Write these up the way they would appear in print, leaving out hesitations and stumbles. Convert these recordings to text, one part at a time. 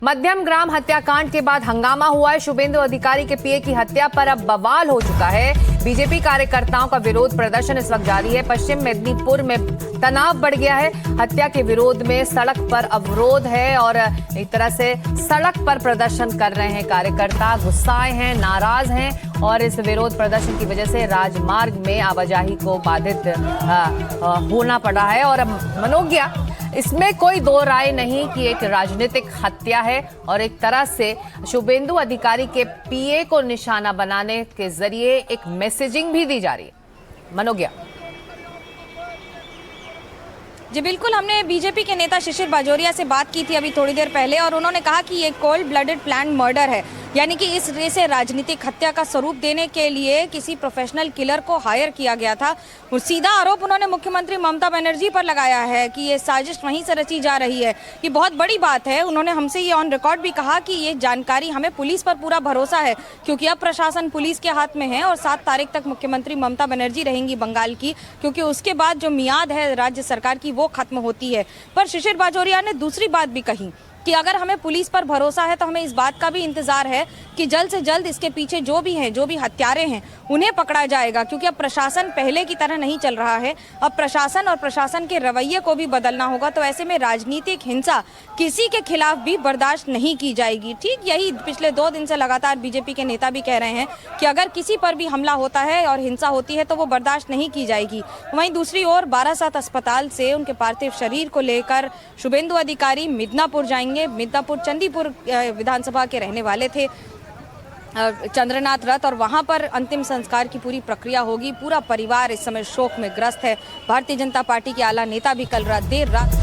मध्यम ग्राम हत्याकांड के बाद हंगामा हुआ है। शुभेंदु अधिकारी के पीए की हत्या पर अब बवाल हो चुका है। बीजेपी कार्यकर्ताओं का विरोध प्रदर्शन इस वक्त जारी है। पश्चिम मेदिनीपुर में तनाव बढ़ गया है। हत्या के विरोध में सड़क पर अवरोध है और एक तरह से सड़क पर प्रदर्शन कर रहे हैं कार्यकर्ता। गुस्साए हैं, नाराज हैं और इस विरोध प्रदर्शन की वजह से राजमार्ग में आवाजाही को बाधित होना पड़ा है। और मनोज्ञा, इसमें कोई दो राय नहीं कि एक राजनीतिक हत्या है और एक तरह से शुभेंदु अधिकारी के पीए को निशाना बनाने के जरिए एक मैसेजिंग भी दी जा रही है। मनोज्ञा जी बिल्कुल, हमने बीजेपी के नेता शिशिर बाजोरिया से बात की थी अभी थोड़ी देर पहले और उन्होंने कहा कि ये कोल्ड ब्लडेड प्लान मर्डर है, यानी कि इसे राजनीतिक हत्या का स्वरूप देने के लिए किसी प्रोफेशनल किलर को हायर किया गया था। और सीधा आरोप उन्होंने मुख्यमंत्री ममता बनर्जी पर लगाया है कि ये साजिश वहीं से रची जा रही है। ये बहुत बड़ी बात है। उन्होंने हमसे ये ऑन रिकॉर्ड भी कहा कि ये जानकारी, हमें पुलिस पर पूरा भरोसा है क्योंकि अब प्रशासन पुलिस के हाथ में है और 7 तारीख तक मुख्यमंत्री ममता बनर्जी रहेंगी बंगाल की, क्योंकि उसके बाद जो मियाद है राज्य सरकार की वो खत्म होती है। पर शिशिर बाजोरिया ने दूसरी बात भी कही कि अगर हमें पुलिस पर भरोसा है तो हमें इस बात का भी इंतजार है कि जल्द से जल्द इसके पीछे जो भी हैं, जो भी हत्यारे हैं, उन्हें पकड़ा जाएगा, क्योंकि अब प्रशासन पहले की तरह नहीं चल रहा है। अब प्रशासन और प्रशासन के रवैये को भी बदलना होगा। तो ऐसे में राजनीतिक हिंसा किसी के खिलाफ भी बर्दाश्त नहीं की जाएगी। ठीक यही पिछले 2 दिन से लगातार बीजेपी के नेता भी कह रहे हैं कि अगर किसी पर भी हमला होता है और हिंसा होती है तो वो बर्दाश्त नहीं की जाएगी। वहीं दूसरी ओर बारासात अस्पताल से उनके पार्थिव शरीर को लेकर शुभेंदु अधिकारी मिदनापुर जाएंगे। मिदनापुर चंदीपुर विधानसभा के रहने वाले थे चंद्रनाथ रथ, और वहां पर अंतिम संस्कार की पूरी प्रक्रिया होगी। पूरा परिवार इस समय शोक में ग्रस्त है। भारतीय जनता पार्टी के आला नेता भी कल देर रात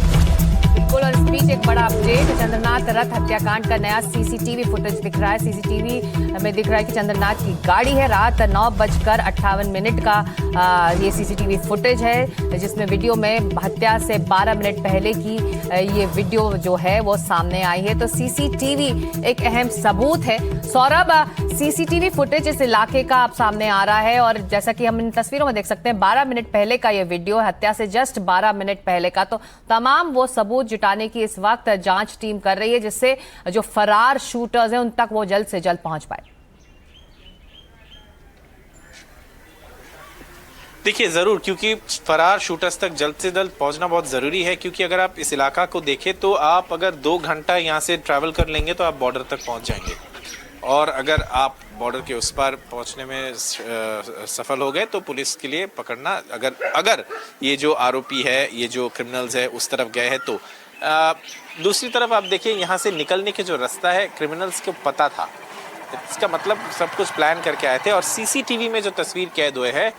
बिल्कुल। और इस बीच एक बड़ा अपडेट, चंद्रनाथ रथ हत्याकांड का नया सीसीटीवी फुटेज दिख रहा है। सीसीटीवी में दिख रहा है कि चंद्रनाथ की गाड़ी है। रात 9:58 का ये सीसीटीवी फुटेज है, जिसमें वीडियो में हत्या से 12 मिनट पहले की ये वीडियो जो है वो सामने आई है। तो सीसीटीवी एक अहम सबूत है। सौरभ, सीसीटीवी फुटेज इस इलाके का अब सामने आ रहा है और जैसा कि हम इन तस्वीरों में देख सकते हैं 12 मिनट पहले का ये वीडियो, हत्या से जस्ट 12 मिनट पहले का। तो तमाम वो सबूत जुटाने की इस वक्त जांच टीम कर रही है, जिससे जो फरार शूटर्स हैं उन तक वो जल्द से जल्द पहुंच पाए। देखिए ज़रूर, क्योंकि फरार शूटर्स तक जल्द से जल्द पहुंचना बहुत ज़रूरी है। क्योंकि अगर आप इस इलाका को देखें तो आप अगर 2 घंटा यहाँ से ट्रैवल कर लेंगे तो आप बॉर्डर तक पहुंच जाएंगे, और अगर आप बॉर्डर के उस पार पहुंचने में सफल हो गए तो पुलिस के लिए पकड़ना, अगर ये जो आरोपी है, ये जो क्रिमिनल्स है उस तरफ गए हैं तो। दूसरी तरफ आप देखिए, यहाँ से निकलने के जो रास्ता है क्रिमिनल्स को पता था। इसका मतलब सब कुछ प्लान करके आए थे। और सीसीटीवी में जो तस्वीर कैद हुए है,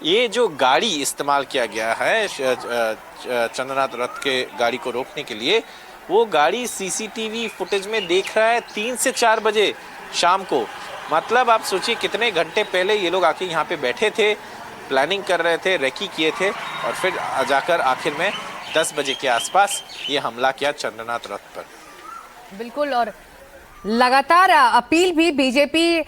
ये जो गाड़ी इस्तेमाल किया गया है चंद्रनाथ रथ के गाड़ी को रोकने के लिए, वो गाड़ी सीसीटीवी फुटेज में देख रहा है 3 से 4 बजे शाम को। मतलब आप सोचिए कितने घंटे पहले ये लोग आके यहाँ पे बैठे थे, प्लानिंग कर रहे थे, रेकी किए थे, और फिर जाकर आखिर में 10 बजे के आसपास ये हमला किया चंद्रनाथ रथ पर। बिल्कुल। और लगातार अपील भी बीजेपी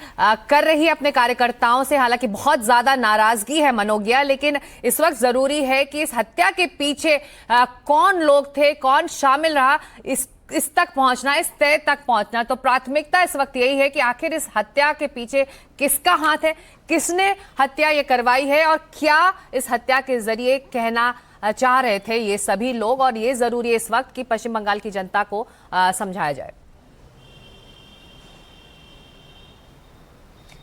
कर रही है अपने कार्यकर्ताओं से। हालांकि बहुत ज्यादा नाराजगी है मनोज्ञा, लेकिन इस वक्त जरूरी है कि इस हत्या के पीछे कौन लोग थे, कौन शामिल रहा, इस तक पहुंचना, इस तय तक पहुंचना। तो प्राथमिकता इस वक्त यही है कि आखिर इस हत्या के पीछे किसका हाथ है, किसने हत्या ये करवाई है और क्या इस हत्या के जरिए कहना चाह रहे थे ये सभी लोग। और ये जरूरी है इस वक्त कि पश्चिम बंगाल की जनता को समझाया जाए।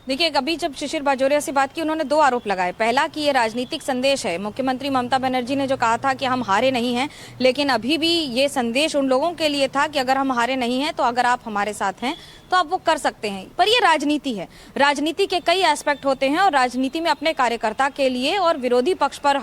देखिए, अभी जब शिशिर बाजोरिया से बात की, उन्होंने 2 आरोप लगाए। पहला कि ये राजनीतिक संदेश है। मुख्यमंत्री ममता बनर्जी ने जो कहा था कि हम हारे नहीं हैं, लेकिन अभी भी ये संदेश उन लोगों के लिए था कि अगर हम हारे नहीं हैं तो अगर आप हमारे साथ हैं तो आप वो कर सकते हैं। पर ये राजनीति है। राजनीति के कई एस्पेक्ट होते हैं और राजनीति में अपने कार्यकर्ता के लिए और विरोधी पक्ष पर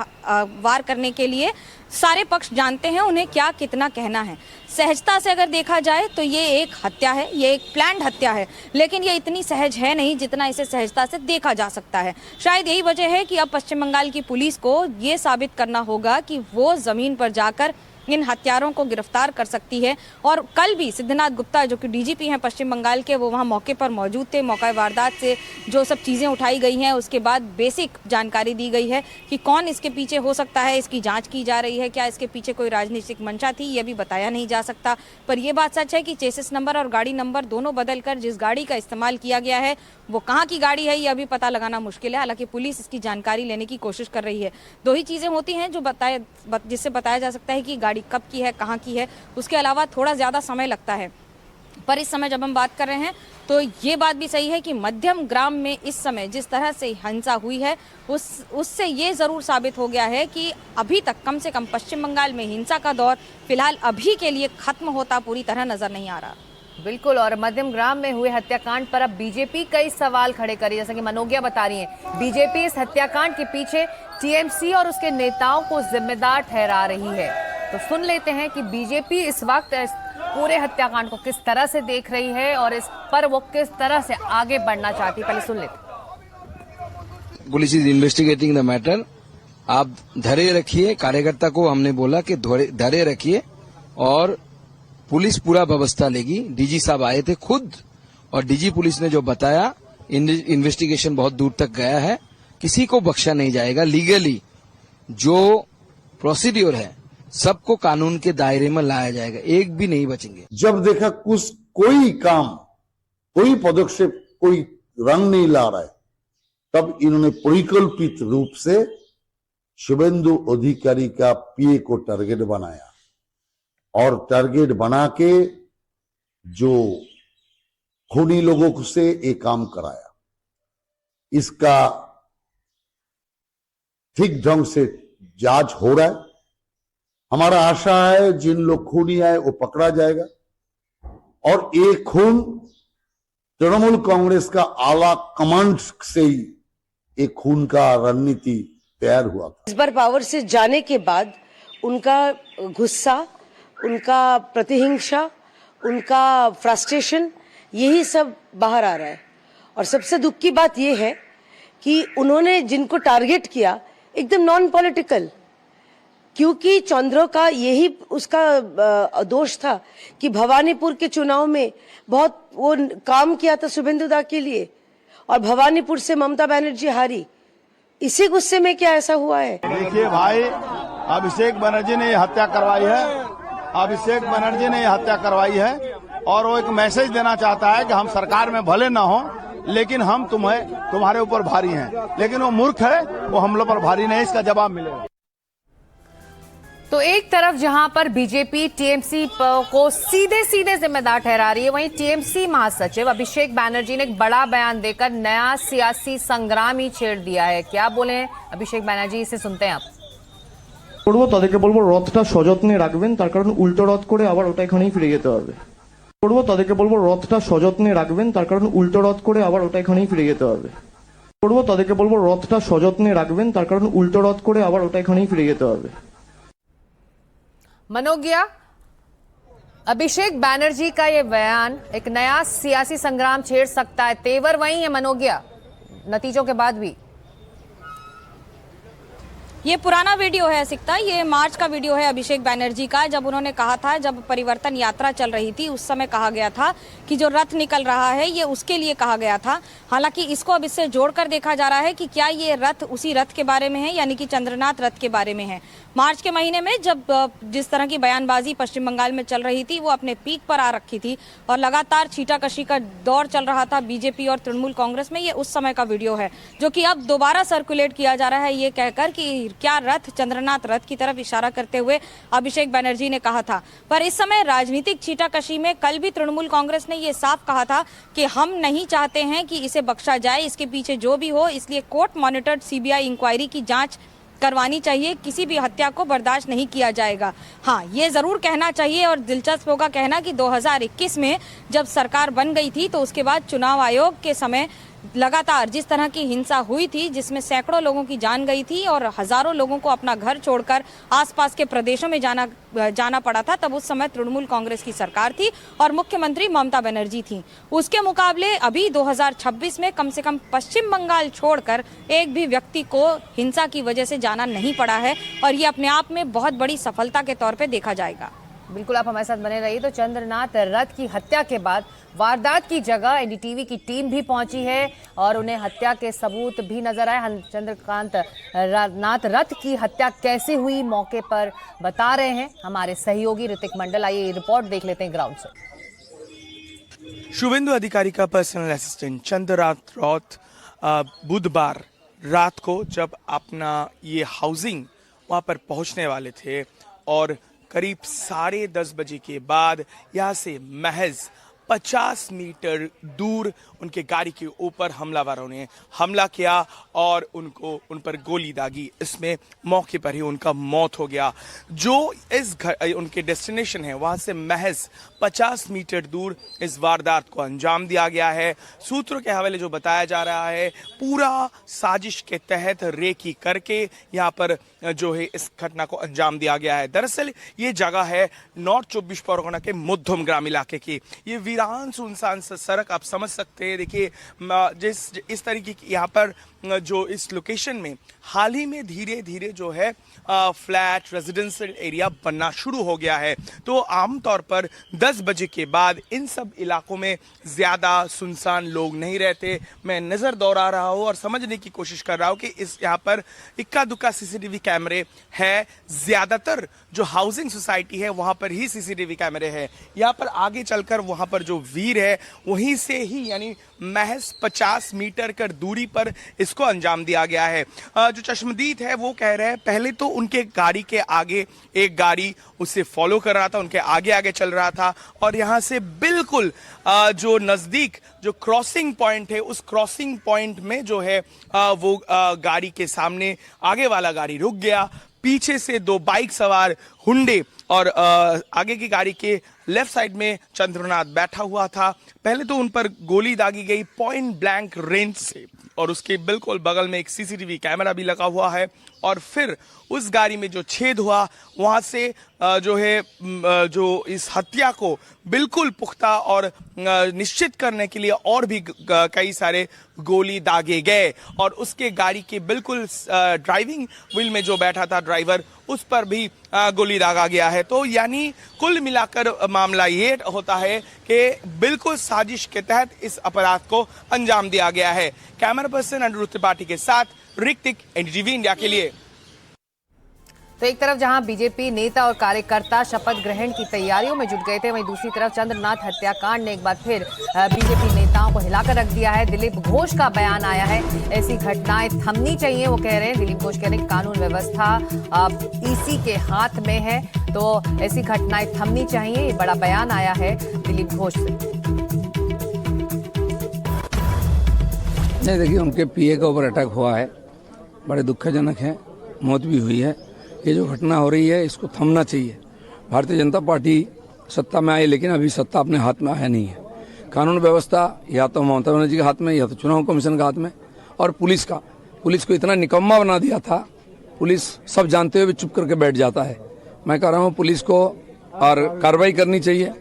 वार करने के लिए सारे पक्ष जानते हैं उन्हें क्या कितना कहना है। सहजता से अगर देखा जाए तो ये एक हत्या है, ये एक प्लान्ड हत्या है, लेकिन ये इतनी सहज है नहीं जितना इसे सहजता से देखा जा सकता है। शायद यही वजह है कि अब पश्चिम बंगाल की पुलिस को ये साबित करना होगा कि वो जमीन पर जाकर इन हत्यारों को गिरफ्तार कर सकती है। और कल भी सिद्धनाथ गुप्ता जो कि डीजीपी हैं पश्चिम बंगाल के, वो वहाँ मौके पर मौजूद थे। मौका वारदात से जो सब चीज़ें उठाई गई हैं उसके बाद बेसिक जानकारी दी गई है कि कौन इसके पीछे हो सकता है, इसकी जाँच की जा रही है। क्या इसके पीछे कोई राजनीतिक मंशा थी, यह भी बताया नहीं जा सकता। पर यह बात सच है कि चेसिस नंबर और गाड़ी नंबर दोनों बदलकर जिस गाड़ी का इस्तेमाल किया गया है वो कहाँ की गाड़ी है यह भी पता लगाना मुश्किल है। हालांकि पुलिस इसकी जानकारी लेने की कोशिश कर रही है। दो ही चीज़ें होती हैं जो जिससे बताया जा सकता है कि गाड़ी कब की है, कहाँ की है। उसके अलावा थोड़ा ज़्यादा समय लगता है। पर इस समय जब हम बात कर रहे हैं तो ये बात भी सही है कि मध्यम ग्राम में इस समय जिस तरह से हिंसा हुई है उससे ये ज़रूर साबित हो गया है कि अभी तक कम से कम पश्चिम बंगाल में हिंसा का दौर फिलहाल अभी के लिए खत्म होता पूरी तरह नजर नहीं आ रहा। बिल्कुल। और मध्यम ग्राम में हुए हत्याकांड पर अब बीजेपी कई सवाल खड़े कर रही है, जैसा कि मनोगिया बता रही है। बीजेपी इस हत्याकांड के पीछे टीएमसी और उसके नेताओं को जिम्मेदार ठहरा रही है। तो सुन लेते हैं कि बीजेपी इस वक्त पूरे हत्याकांड को किस तरह से देख रही है और इस पर वो किस तरह से आगे बढ़ना चाहती है। पहले सुन लेते। Police is investigating the matter. आप धैर्य रखिए। कार्यकर्ता को हमने बोला कि धैर्य रखिए और पुलिस पूरा व्यवस्था लेगी। डीजी साहब आए थे खुद और डीजी पुलिस ने जो बताया, इन्वेस्टिगेशन बहुत दूर तक गया है। किसी को बख्शा नहीं जाएगा। लीगली जो प्रोसीड्योर है सबको कानून के दायरे में लाया जाएगा, एक भी नहीं बचेंगे। जब देखा कुछ कोई काम, कोई पदक्षेप, कोई रंग नहीं ला रहा है, तब इन्होंने परिकल्पित रूप से शुभेंदु अधिकारी का पीए को टारगेट बनाया और टारगेट बना के जो खूनी लोगों से ये काम कराया। इसका ठीक ढंग से जांच हो रहा है। हमारा आशा है जिन लोग खूनी आए वो पकड़ा जाएगा और एक खून तृणमूल कांग्रेस का आला कमांड से ही एक खून का रणनीति तैयार हुआ था। इस बार पावर से जाने के बाद उनका गुस्सा, उनका प्रतिहिंसा, उनका फ्रस्ट्रेशन, यही सब बाहर आ रहा है। और सबसे दुख की बात यह है कि उन्होंने जिनको टारगेट किया एकदम नॉन पॉलिटिकल, क्योंकि चंद्रो का यही उसका दोष था कि भवानीपुर के चुनाव में बहुत वो काम किया था शुभेंदु दा के लिए और भवानीपुर से ममता बनर्जी हारी। इसी गुस्से में क्या ऐसा हुआ है? देखिए भाई, अभिषेक बनर्जी ने हत्या करवाई है। अभिषेक बनर्जी ने हत्या करवाई है और वो एक मैसेज देना चाहता है कि हम सरकार में भले ना हो लेकिन हम तुम्हारे ऊपर भारी हैं। लेकिन वो मूर्ख है, वो हम लोग पर भारी नहीं। इसका जवाब मिलेगा। तो एक तरफ जहां पर बीजेपी टीएमसी को सीधे सीधे जिम्मेदार ठहरा रही है, वहीं टीएमसी महासचिव अभिषेक बैनर्जी ने एक बड़ा बयान देकर नया सियासी संग्राम ही छेड़ दिया है। क्या बोले अभिषेक बैनर्जी, इसे सुनते हैं आप। করবো তাদেরকে বলবো রথটা সযত্নে রাখবেন, তার কারণ উল্টো রথ করে আবার ওটা এখানেই ফিরে যেতে হবে। করবো তাদেরকে বলবো রথটা সযত্নে রাখবেন, তার কারণ উল্টো রথ করে আবার ওটা এখানেই ফিরে যেতে হবে। করবো তাদেরকে বলবো রথটা সযত্নে রাখবেন, তার কারণ উল্টো রথ করে আবার ওটা এখানেই ফিরে যেতে হবে। मनोगिया, अभिषेक बैनर्जी का ये बयान एक नया सियासी संग्राम छेड़ सकता है, तेवर वही है मनोगिया नतीजों के बाद भी? ये पुराना वीडियो है सिकता, ये मार्च का वीडियो है अभिषेक बैनर्जी का, जब उन्होंने कहा था, जब परिवर्तन यात्रा चल रही थी उस समय कहा गया था कि जो रथ निकल रहा है ये उसके लिए कहा गया था। हालांकि इसको अब इससे जोड़कर देखा जा रहा है कि क्या ये रथ उसी रथ के बारे में है, यानी कि चंद्रनाथ रथ के बारे में है। मार्च के महीने में जब जिस तरह की बयानबाजी पश्चिम बंगाल में चल रही थी वो अपने पीक पर आ रखी थी और लगातार छीटाकशी का दौर चल रहा था बीजेपी और तृणमूल कांग्रेस में। ये उस समय का वीडियो है जो कि अब दोबारा सर्कुलेट किया जा रहा है, ये कहकर कि क्या रथ चंद्रनाथ रथ की तरफ इशारा करते हुए अभिषेक बैनर्जी ने कहा था। पर इस समय राजनीतिक छीटाकशी में कल भी तृणमूल कांग्रेस ने ये साफ कहा था कि हम नहीं चाहते हैं कि इसे बख्शा जाए, इसके पीछे जो भी हो, इसलिए कोर्ट मॉनिटर्ड सीबीआई इंक्वायरी की जांच करवानी चाहिए, किसी भी हत्या को बर्दाश्त नहीं किया जाएगा। हाँ, ये जरूर कहना चाहिए और दिलचस्प होगा कहना कि 2021 में जब सरकार बन गई थी तो उसके बाद चुनाव आयोग के समय लगातार जिस तरह की हिंसा हुई थी, जिसमें सैकड़ों लोगों की जान गई थी और हजारों लोगों को अपना घर छोड़कर आसपास के प्रदेशों में जाना पड़ा था, तब उस समय तृणमूल कांग्रेस की सरकार थी और मुख्यमंत्री ममता बनर्जी थी। उसके मुकाबले अभी 2026 में कम से कम पश्चिम बंगाल छोड़कर एक भी व्यक्ति को हिंसा की वजह से जाना नहीं पड़ा है और ये अपने आप में बहुत बड़ी सफलता के तौर पर देखा जाएगा। बिल्कुल, आप हमारे साथ बने रहिए। तो चंद्रनाथ रथ की हत्या के बाद वारदात की जगह एनडीटीवी की टीम भी पहुंची है और उन्हें हत्या के सबूत भी नजर आए। चंद्रनाथ रथ की हत्या कैसे हुई मौके पर बता रहे हैं हमारे सहयोगी ऋतिक मंडल। आइए ये रिपोर्ट देख लेते हैं ग्राउंड से। शुभेंदु अधिकारी का पर्सनल असिस्टेंट चंद्रनाथ रथ बुधवार रात को जब अपना ये हाउसिंग वहां पर पहुंचने वाले थे और करीब 10:30 बजे के बाद यहाँ से महज 50 मीटर दूर उनके गाड़ी के ऊपर हमलावरों ने हमला किया और उन पर गोली दागी। इसमें मौके पर ही उनका मौत हो गया। जो इस घर उनके डेस्टिनेशन है वहां से महज 50 मीटर दूर इस वारदात को अंजाम दिया गया है। सूत्रों के हवाले जो बताया जा रहा है, पूरा साजिश के तहत रेकी करके यहाँ पर जो है इस घटना को अंजाम दिया गया है। दरअसल ये जगह है नॉर्थ 24 परगना के मध्यम ग्राम इलाके की। ये वीरान सुनसान सड़क आप समझ सकते हैं। देखिए इस तरीके की यहाँ पर जो इस लोकेशन में हाल ही में धीरे धीरे जो है फ्लैट रेजिडेंशियल एरिया बनना शुरू हो गया है। तो आमतौर पर 10 बजे के बाद इन सब इलाकों में ज़्यादा सुनसान लोग नहीं रहते। मैं नज़र दौड़ा रहा हूँ और समझने की कोशिश कर रहा हूँ कि इस यहाँ पर इक्का दुक्का सीसीटीवी कैमरे है। ज़्यादातर जो हाउसिंग सोसाइटी है वहाँ पर ही सीसीटीवी कैमरे हैं। यहाँ पर आगे चलकर वहाँ पर जो वीर है वहीं से ही यानी महज 50 मीटर कर दूरी पर इसको अंजाम दिया गया है। जो चश्मदीद है वो कह रहे हैं पहले तो उनके गाड़ी के आगे एक गाड़ी उसे फॉलो कर रहा था, उनके आगे आगे चल रहा था और यहाँ से बिल्कुल जो नज़दीक जो क्रॉसिंग पॉइंट है उस क्रॉसिंग पॉइंट में जो है वो गाड़ी के सामने आगे वाला गाड़ी रुक गया। पीछे से 2 बाइक सवार हुंडे और आगे की गाड़ी के लेफ्ट साइड में चंद्रनाथ बैठा हुआ था। पहले तो उन पर गोली दागी गई पॉइंट ब्लैंक रेंज से और उसके बिल्कुल बगल में एक सीसीटीवी कैमरा भी लगा हुआ है और फिर उस गाड़ी में जो छेद हुआ वहां से जो है जो इस हत्या को बिल्कुल पुख्ता और निश्चित करने के लिए और भी कई सारे गोली दागे गए और उसके गाड़ी के बिल्कुल ड्राइविंग व्हील में जो बैठा था ड्राइवर उस पर भी गोली दागा गया है। तो यानी कुल मिलाकर मामला ये होता है कि बिल्कुल साजिश के तहत इस अपराध को अंजाम दिया गया है। कैमरा पर्सन अनिरुद्ध त्रिपाठी के साथ ऋतिक, एनडीटीवी इंडिया के लिए। तो एक तरफ जहां बीजेपी नेता और कार्यकर्ता शपथ ग्रहण की तैयारियों में जुट गए थे, वहीं दूसरी तरफ चंद्रनाथ हत्याकांड ने एक बार फिर बीजेपी नेताओं को हिलाकर रख दिया है। दिलीप घोष का बयान आया है, ऐसी घटनाएं थमनी चाहिए। वो कह रहे हैं, दिलीप घोष कह रहे हैं कानून व्यवस्था अब ईसी के हाथ में है, तो ऐसी घटनाएं थमनी चाहिए। ये बड़ा बयान आया है दिलीप घोष से। नहीं, देखिए उनके पीए के ऊपर अटैक हुआ है, बड़े दुखजनक है, मौत भी हुई है। ये जो घटना हो रही है इसको थमना चाहिए। भारतीय जनता पार्टी सत्ता में आई लेकिन अभी सत्ता अपने हाथ में आया नहीं है। कानून व्यवस्था या तो ममता बनर्जी के हाथ में या तो चुनाव कमीशन के हाथ में और पुलिस को इतना निकम्मा बना दिया था। पुलिस सब जानते हुए भी चुप करके बैठ जाता है। मैं कह रहा हूँ पुलिस को और कार्रवाई करनी चाहिए।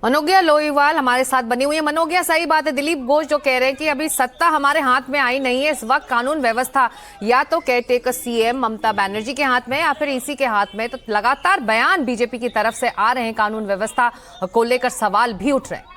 मनोज्ञा लोईवाल हमारे साथ बनी हुई है। मनोज्ञा, सही बात है, दिलीप घोष जो कह रहे हैं कि अभी सत्ता हमारे हाथ में आई नहीं है। इस वक्त कानून व्यवस्था या तो केयरटेकर सीएम ममता बनर्जी के हाथ में या फिर इसी के हाथ में। तो लगातार बयान बीजेपी की तरफ से आ रहे हैं, कानून व्यवस्था को लेकर सवाल भी उठ रहे हैं।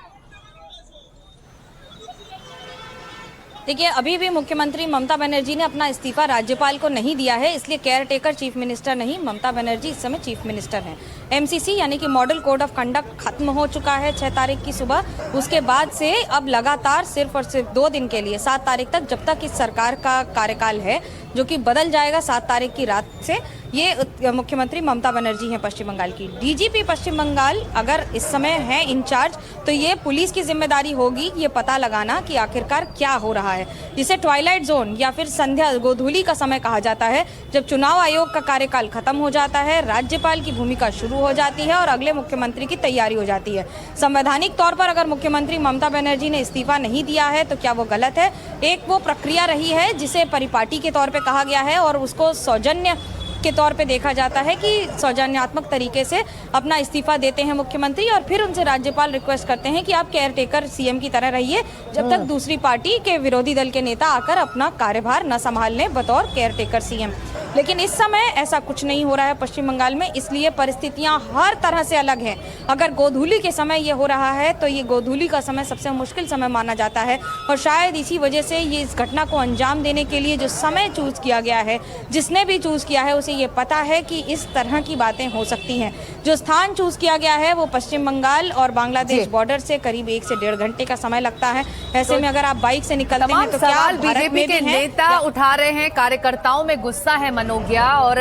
देखिए, अभी भी मुख्यमंत्री ममता बनर्जी ने अपना इस्तीफा राज्यपाल को नहीं दिया है, इसलिए केयर टेकर चीफ मिनिस्टर नहीं, ममता बनर्जी इस समय चीफ मिनिस्टर हैं। एमसीसी यानी कि मॉडल कोड ऑफ कंडक्ट खत्म हो चुका है 6 तारीख की सुबह। उसके बाद से अब लगातार सिर्फ और सिर्फ 2 दिन के लिए 7 तारीख तक, जब तक इस सरकार का कार्यकाल है, जो कि बदल जाएगा 7 तारीख की रात से। ये मुख्यमंत्री ममता बनर्जी हैं पश्चिम बंगाल की। डीजीपी पश्चिम बंगाल अगर इस समय है इंचार्ज, तो ये पुलिस की जिम्मेदारी होगी ये पता लगाना कि आखिरकार क्या हो रहा है। जिसे ट्वाइलाइट जोन या फिर संध्या गोधूली का समय कहा जाता है, जब चुनाव आयोग का कार्यकाल खत्म हो जाता है, राज्यपाल की भूमिका शुरू हो जाती है और अगले मुख्यमंत्री की तैयारी हो जाती है। संवैधानिक तौर पर अगर मुख्यमंत्री ममता बनर्जी ने इस्तीफा नहीं दिया है तो क्या वो गलत है? एक वो प्रक्रिया रही है जिसे परिपाटी के तौर पे कहा गया है और उसको सौजन्य के तौर पे देखा जाता है कि सौजन्यात्मक तरीके से अपना इस्तीफा देते हैं मुख्यमंत्री और फिर उनसे राज्यपाल रिक्वेस्ट करते हैं कि आप केयर टेकर सीएम की तरह रहिए जब तक दूसरी पार्टी के विरोधी दल के नेता आकर अपना कार्यभार न संभाल लें बतौर केयर टेकर सीएम। लेकिन इस समय ऐसा कुछ नहीं हो रहा है पश्चिम बंगाल में, इसलिए परिस्थितियां हर तरह से अलग हैं। अगर गोधूली के समय ये हो रहा है तो ये गोधूली का समय सबसे मुश्किल समय माना जाता है और शायद इसी वजह से ये इस घटना को अंजाम देने के लिए जो समय चूज किया गया है, जिसने भी चूज किया है उसे ये पता है कि इस तरह की बातें हो सकती हैं। जो स्थान चूज किया गया है वो पश्चिम बंगाल और बांग्लादेश बॉर्डर से करीब 1 से 1.5 घंटे का समय लगता है। ऐसे में अगर आप बाइक से निकलते हैं तो क्या बीजेपी के नेता उठा रहे हैं, कार्यकर्ताओं में गुस्सा है मनोज्ञा, और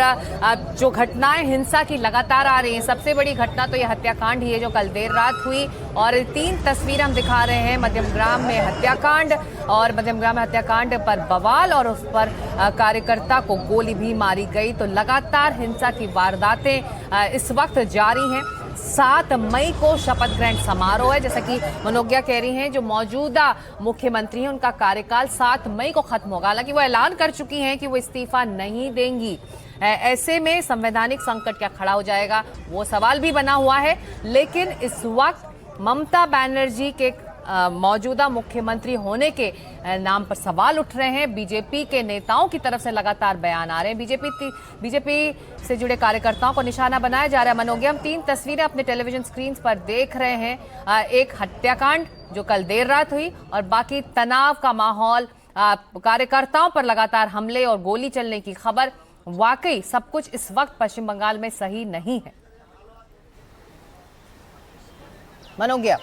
जो घटनाएं हिंसा की लगातार आ रही हैं, सबसे बड़ी घटना तो ये हत्याकांड ही है जो कल देर रात हुई और 3 तस्वीरें हम दिखा रहे हैं। मध्यमग्राम में हत्याकांड और मध्यमग्राम में हत्याकांड पर बवाल और उस पर कार्यकर्ता को गोली भी मारी गई। तो लगातार हिंसा की वारदातें इस वक्त जारी हैं। 7 मई को शपथ ग्रहण समारोह है, जैसा कि मनोज्ञा कह रही हैं, जो मौजूदा मुख्यमंत्री हैं उनका कार्यकाल 7 मई को खत्म होगा। हालांकि वो ऐलान कर चुकी हैं कि वो इस्तीफा नहीं देंगी। ऐसे में संवैधानिक संकट क्या खड़ा हो जाएगा, वो सवाल भी बना हुआ है। लेकिन इस वक्त ममता बनर्जी के मौजूदा मुख्यमंत्री होने के नाम पर सवाल उठ रहे हैं। बीजेपी के नेताओं की तरफ से लगातार बयान आ रहे हैं, बीजेपी से जुड़े कार्यकर्ताओं को निशाना बनाया जा रहा है। मनोज्ञा, हम 3 तस्वीरें अपने टेलीविजन स्क्रीन पर देख रहे हैं। एक हत्याकांड जो कल देर रात हुई और बाकी तनाव का माहौल, कार्यकर्ताओं पर लगातार हमले और गोली चलने की खबर। वाकई सब कुछ इस वक्त पश्चिम बंगाल में सही नहीं है। मनोज्ञा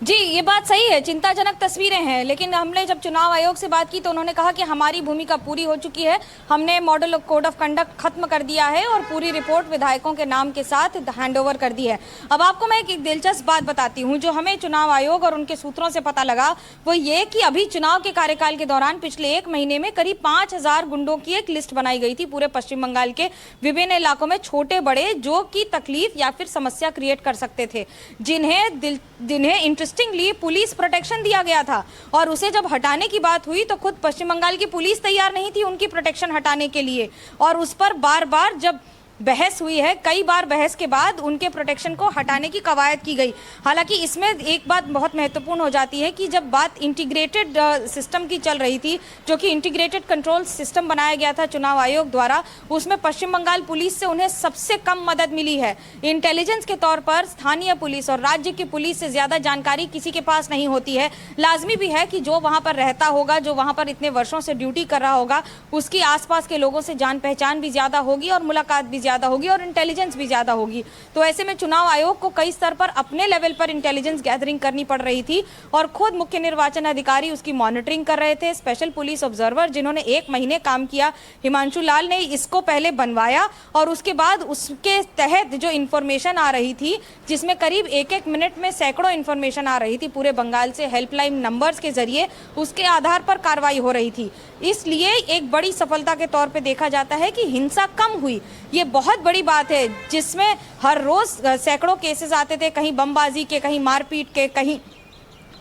जी, ये बात सही है, चिंताजनक तस्वीरें हैं। लेकिन हमने जब चुनाव आयोग से बात की तो उन्होंने कहा कि हमारी भूमिका पूरी हो चुकी है, हमने मॉडल कोड ऑफ कंडक्ट खत्म कर दिया है और पूरी रिपोर्ट विधायकों के नाम के साथ हैंडओवर कर दी है। अब आपको मैं एक दिलचस्प बात बताती हूँ जो हमें चुनाव आयोग और उनके सूत्रों से पता लगा, वो ये कि अभी चुनाव के कार्यकाल के दौरान पिछले 1 महीने में करीब 5000 गुंडों की एक लिस्ट बनाई गई थी पूरे पश्चिम बंगाल के विभिन्न इलाकों में, छोटे बड़े, जो कि तकलीफ या फिर समस्या क्रिएट कर सकते थे, जिन्हें इंटरेस्टिंगली पुलिस प्रोटेक्शन दिया गया था। और उसे जब हटाने की बात हुई तो खुद पश्चिम बंगाल की पुलिस तैयार नहीं थी उनकी प्रोटेक्शन हटाने के लिए, और उस पर बार बार जब बहस हुई है, कई बार बहस के बाद उनके प्रोटेक्शन को हटाने की कवायद की गई। हालांकि इसमें एक बात बहुत महत्वपूर्ण हो जाती है कि जब बात इंटीग्रेटेड सिस्टम की चल रही थी, जो कि इंटीग्रेटेड कंट्रोल सिस्टम बनाया गया था चुनाव आयोग द्वारा, उसमें पश्चिम बंगाल पुलिस से उन्हें सबसे कम मदद मिली है। इंटेलिजेंस के तौर पर स्थानीय पुलिस और राज्य की पुलिस से ज्यादा जानकारी किसी के पास नहीं होती है। लाजमी भी है कि जो वहां पर रहता होगा, जो वहां पर इतने वर्षों से ड्यूटी कर रहा होगा, उसकी आसपास के लोगों से जान पहचान भी ज्यादा होगी और मुलाकात भी ज्यादा होगी और इंटेलिजेंस भी ज्यादा होगी। तो ऐसे में चुनाव आयोग को कई स्तर पर अपने लेवल पर इंटेलिजेंस गैदरिंग करनी पड़ रही थी और खुद मुख्य निर्वाचन अधिकारी उसकी मॉनिटरिंग कर रहे थे। स्पेशल पुलिस ऑब्जर्वर जिन्होंने 1 महीने काम किया, हिमांशु लाल ने इसको पहले बनवाया और उसके बाद उसके तहत जो इंफॉर्मेशन आ रही थी, जिसमें करीब 1-1 मिनट में सैकड़ों इंफॉर्मेशन आ रही थी पूरे बंगाल से हेल्पलाइन नंबर्स के जरिए, उसके आधार पर कार्रवाई हो रही थी। इसलिए एक बड़ी सफलता के तौर पे देखा जाता है कि हिंसा कम हुई। ये बहुत बड़ी बात है, जिसमें हर रोज सैकड़ों केसेस आते थे, कहीं बमबाजी के, कहीं मारपीट के, कहीं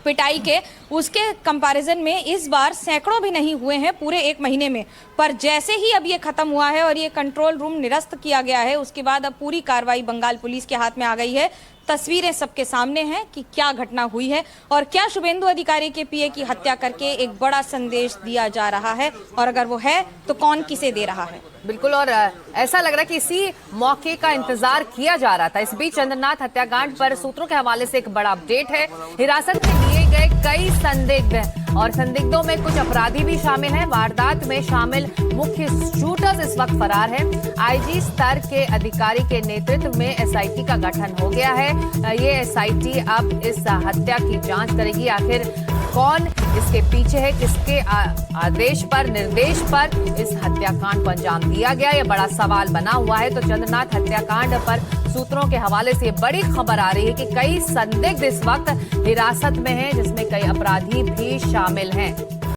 पिटाई के। उसके कंपैरिजन में इस बार सैकड़ों भी नहीं हुए हैं पूरे 1 महीने में। पर जैसे ही अब ये खत्म हुआ है और ये कंट्रोल रूम निरस्त किया गया है, उसके बाद अब पूरी कार्रवाई बंगाल पुलिस के हाथ में आ गई है। तस्वीरें सबके सामने हैं कि क्या घटना हुई है और क्या शुभेंदु अधिकारी के पीए की हत्या करके एक बड़ा संदेश दिया जा रहा है, और अगर वो है तो कौन किसे दे रहा है। बिल्कुल, और ऐसा लग रहा है कि इसी मौके का इंतजार किया जा रहा था। इस बीच चंद्रनाथ हत्याकांड पर सूत्रों के हवाले से एक बड़ा अपडेट है। हिरासत में लिए गए कई संदिग्ध और संदिग्धों में कुछ अपराधी भी शामिल हैं। वारदात में शामिल मुख्य शूटर्स इस वक्त फरार हैं। आईजी स्तर के अधिकारी के नेतृत्व में एसआईटी का गठन हो गया है। ये एसआईटी अब इस हत्या की जांच करेगी। आखिर कौन इसके पीछे है, किसके आदेश पर, निर्देश पर इस हत्याकांड को अंजाम दिया गया, यह बड़ा सवाल बना हुआ है। तो चंद्रनाथ हत्याकांड पर सूत्रों के हवाले से बड़ी खबर आ रही है कि कई संदिग्ध इस वक्त हिरासत में हैं, जिसमें कई अपराधी भी शामिल हैं।